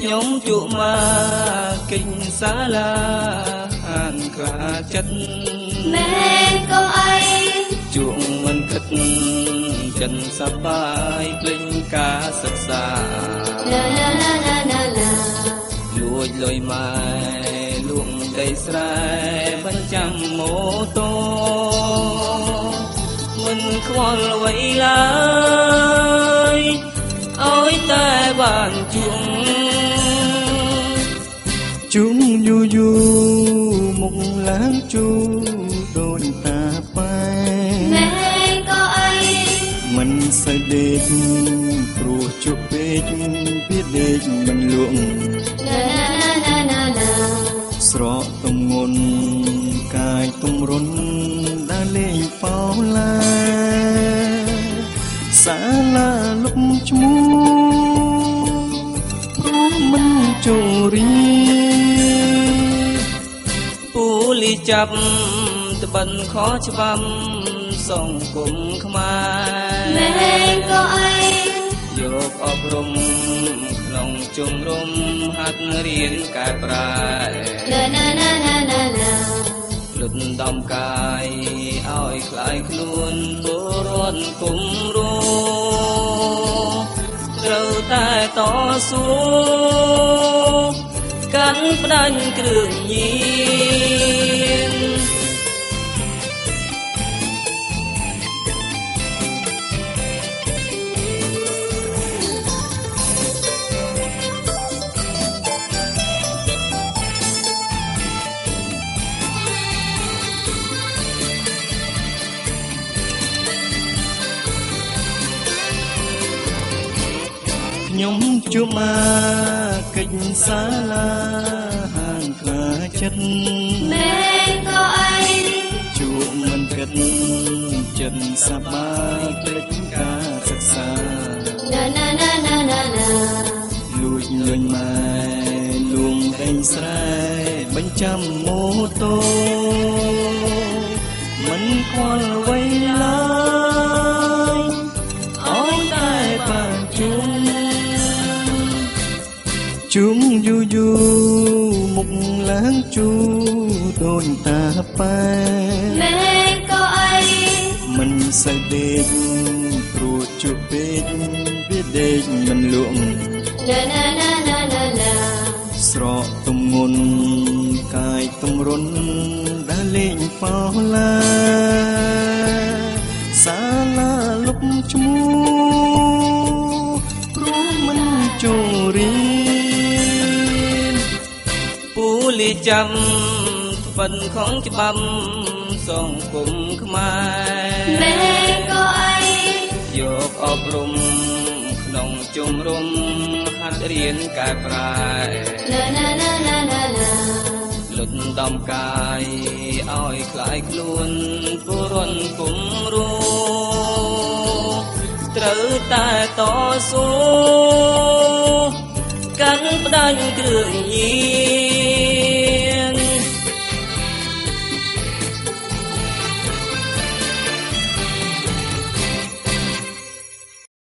ខ្ញុំជក់មកកិច្ចសាលាអានខ្លាចិត្តមែនក៏អីជក់មិនគិតចិនសប្បាយភ្លេចការសិក្សាឡាឡាឡាឡាឡាឡាលួចលុយម៉ែលួងដីស្រែបញ្ចាំម៉ូតូមិនខ្វល់អ្វីឡើយឲ្យតែបានជុំយូយូមុខឡើងជូដូចតាប៉ែមែនក៏អីមិនសូវដេកព្រោះជក់ពេកវាដេកមិនលក់ឡាឡាឡាឡាឡាស្រកទំងន់កាយទំរុនដើរលេងប៉ោឡាសាលាលុបឈ្មោះព្រោះមិនចូលរៀនពូលីចាប់ត្បិនខុសច្បាប់សង្គមខ្មែរមែនក៏អីយកអប់រំក្នុងជំរំហាត់រៀនកែប្រែឡាឡាឡាឡាឡាឡាលុតដំកាយឲ្យคล้ายខ្លួនពលរដ្ឋគុំរងត្រូវតែតស៊ូកាន់ផ្ដាច់គ្រឿងញៀនខ្ញុំជួបមកកិច្ចសាលាហាងខ្លាចិត្តមែនក៏អីជួបមិនគិតចិត្តសប្បាយពេកការសិក្សាណាណាណាណាណាណាលួចលុញម៉ែលួងដីស្រែបញ្ចាំម៉ូតូមិនខ្វល់អ្វីឡើយឲ្យតែបានជុំយូយូមុខឡើងជូដូចតាប៉ែមែនក៏អីមិនសូវដេកព្រោះជក់ពេកវាដេកមិនលក់ឡាឡាឡាឡាឡាឡាស្រកទំងន់កាយទំរុនដើរលេងប៉ោឡាសាលាលុបឈ្មោះព្រោះមិនចូលរៀនពូលីចាំត្បិនของច្បាប់សង្គមខ្មែរមែនក៏អីយកអប់រំក្នុងជំរំហាត់រៀនកែប្រែឡាឡាឡាឡាឡាឡាលុតដំកាយឲ្យคล้ายខ្លួនពលរដ្ឋគុំរងត្រូវតែតស៊ូកាន់ផ្ដាច់គ្រឿងញៀន